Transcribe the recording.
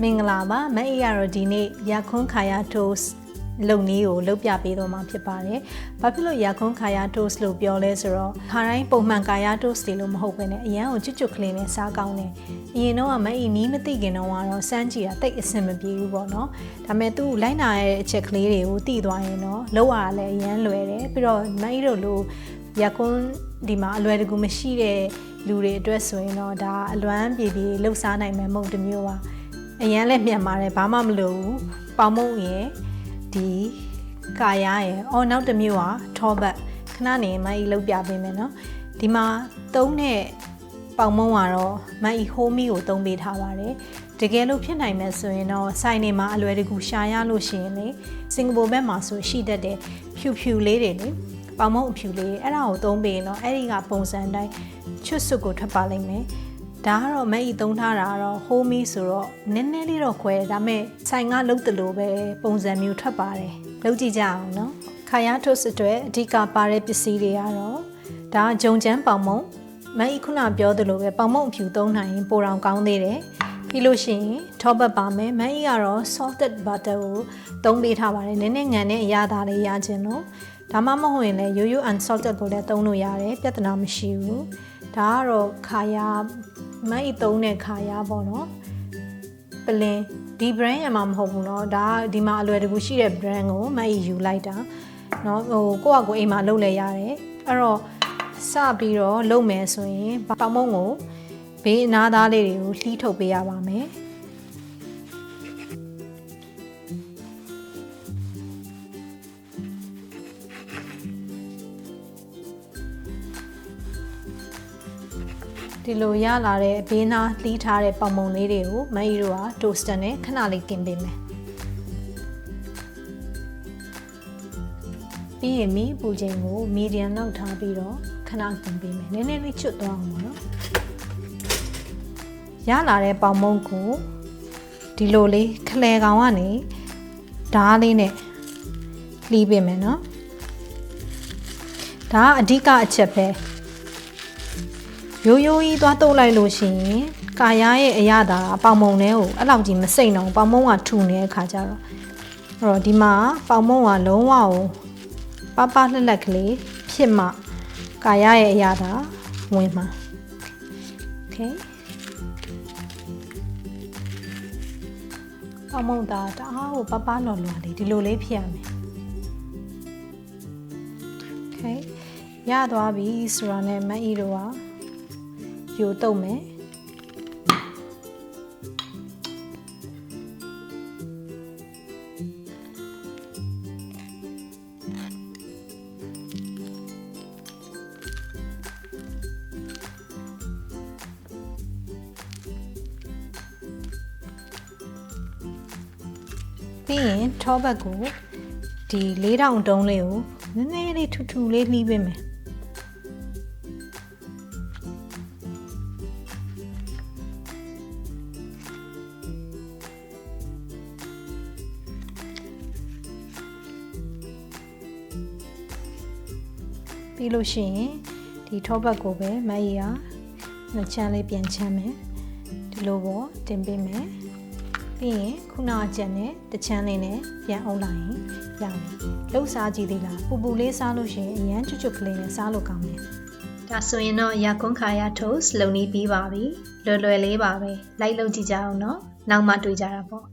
မင်္ဂလာပါမအေးရတော့ဒီနေ့ရခွန်းခါရ toast လုပ်နည်းကိုလုပ်ပြပေးတော့မှာဖြစ်ပါတယ်။ဘာဖြစ်လို့ရခွန်းခါရ toast လို့ပြောလဲဆိုတော့ခါတိုင်းပုံမှန်ခါရ toast တွေလို့မဟုတ်ဘဲနဲ့အရန်ကိုကျွတ်ကျွတ်ကလေးနဲ့စားကောင်းတယ်။အရင်တော့မအေးနီးမသိခင်တော့ကတော့စမ်းကြည့်တာတိတ်အဆင်မပြေဘူးပေါ့နော်။ဒါပေမဲ့သူ့လိုက်နာရဲ့အချက်ကလေးတွေကိုသိသွားရင်တော့လောက်ရလည်းအရန်လွယ်တယ်။ပြီးတော့မအေးတို့လိုရခွန်းဒီမှာအလွယ်တကူမရှိတဲ့လူတွေအတွက်ဆိုရင်တော့ဒါအလွမ်းပြေပြေလှုပ်ရှားနိုင်မယ်မဟုတ်တမျိုးပါ။အရန်လည်းမြန်ပါတယ်ဘာမှမလိုဘူးပေါင်မုံရယ်ဒီကာရရယ်နောက်တစ်မျိုးကထောပတ်ခဏနေမအီလောက်ပြပေးမယ်နော်ဒီမှာသုံးတဲ့ပေါင်မုံကတော့မအီဟိုးမီကိုသုံးပေးထားပါတယ်တကယ်လို့ဖြစ်နိုင်မယ်ဆိုရင်တော့ဆိုင်နေမှာအလွယ်တကူရှာရလို့ရှိရင်လေစင်ကာပူဘက်မှာဆိုရှိတတ်တဲ့ဖြူဖြူလေးတွေလေပေါင်မုံအဖြူလေးအဲ့ဒါကိုသုံးပေးရင်တော့အဲ့ဒီကပုံစံတိုင်းချွတ်စွတ်ကိုထွက်ပါလိမ့်မယ်ဒါကတော့မအီသုံးထားတာကတော့ဟိုးမီဆိုတော့နည်းနည်းလေးတော့ခွဲဒါပေမဲ့ဆိုင်ကလုတ်တလို့ပဲပုံစံမျိုးထွက်ပါတယ်လုပ်ကြည့်ကြအောင်နော်ခါရထုတ်စအတွက်အဓိကပါတဲ့ပစ္စည်းတွေကတော့ဒါဂျုံချမ်းပေါင်မုံမအီခုနပြောသလိုပဲပေါင်မုံအဖြူသုံးနိုင်ရင်ပိုတောင်ကောင်းသေးတယ်ပြီးလို့ရှိရင်ထောပတ်ပါမယ်မအီကတော့ salted butter ကိုသုံးပေးထားပါတယ်နည်းနည်းငံတဲ့အရသာလေးရခြင်းလို့ဒါမှမဟုတ်ရင်လည်းရိုးရိုး unsalted ကိုလည်းသုံးလို့ရတယ်ပြဿနာမရှိဘူးဒါကတော့ခါရမအီသုံးတဲ့ခါရပေါ့နော်ပလင်ဒီ brand ရမှာမဟုတ်ဘူးเนาะဒါဒီမှာအလွယ်တကူရှိတဲ့ brand ကိုမအီယူလိုက်တာเนาะကိုယ့်အကိုအိမ်မှာလုပ်လဲရတယ်အဲ့တော့စပြီးတော့လုပ်မယ်ဆိုရင်ပေါင်မုံကိုဘေးအနားသားလေးတွေကိုလှီးထုတ်ပေးရပါမယ်ဒီလိုရလာတဲ့ဘေးနားလှီးထားတဲ့ပေါင်မုံလေးတွေကိုမအီတို့ကတိုစတာနဲ့ခဏလေးกินပေးမယ်ပြီးရင်မီးပူချိန်ကိုမီဒီယမ်လောက်ထားပြီးတော့ခဏกินပေးမယ်နည်းနည်းလေးချွတ်သွားအောင်ပါနော်ရလာတဲ့ပေါင်မုံကိုဒီလိုလေးခလဲကောင်ကနေဓားလေးနဲ့လှီးပေးမယ်နော်ဒါကအဓိကအချက်ပဲရိုးရိုးကြီးသွားတုပ်လိုက်လို့ရှိရင်ကာရရဲ့အရသာပေါင်မုံထဲကိုအဲ့လောက်ကြီးမစိမ့်တော့ပေါင်မုံကထူနေတဲ့ခါကျတော့အဲ့တော့ဒီမှာပေါင်မုံကလုံးဝကိုပပလှက်လက်ကလေးဖြစ်မှကာရရဲ့အရသာဝင်မှာโอเคပေါင်မုံတာတအားကိုပပလော်လော်လေးဒီလိုလေးဖြစ်ရမယ်โอเคရသွားပြီဆိုတာနဲ့မအီတို့ကယူတုပ်မယ်ပြီးရင်ထောပတ်ကိုဒီ4000တုံးလေးကိုနည်းနည်းလေးထူထူလေးလှီးပေးမယ်ပြီးလို့ရှိရင်ဒီထောပတ်ကိုပဲမအီကနှစ်ချမ်းလေးပြန်ချမ်းမယ်ဒီလိုပေါ့တင်ပေးမယ်ပြီးရင်ခုနအချက်နဲ့တစ်ချမ်းလေးနဲ့ပြန်အုပ်လိုက်ရင်ရပြီလှုပ်စားကြည့်သေးလားပူပူလေးစားလို့ရှိရင်အရန်ချွတ်ချွတ်ကလေးနဲ့စားလို့ကောင်းတယ်ဒါဆိုရင်တော့ရခွန်းခါရ toast လုပ်နေပြီးပါပြီလွယ်လွယ်လေးပါပဲလိုက်လုပ်ကြည့်ကြအောင်နော်နောက်မှတွေ့ကြတာပေါ့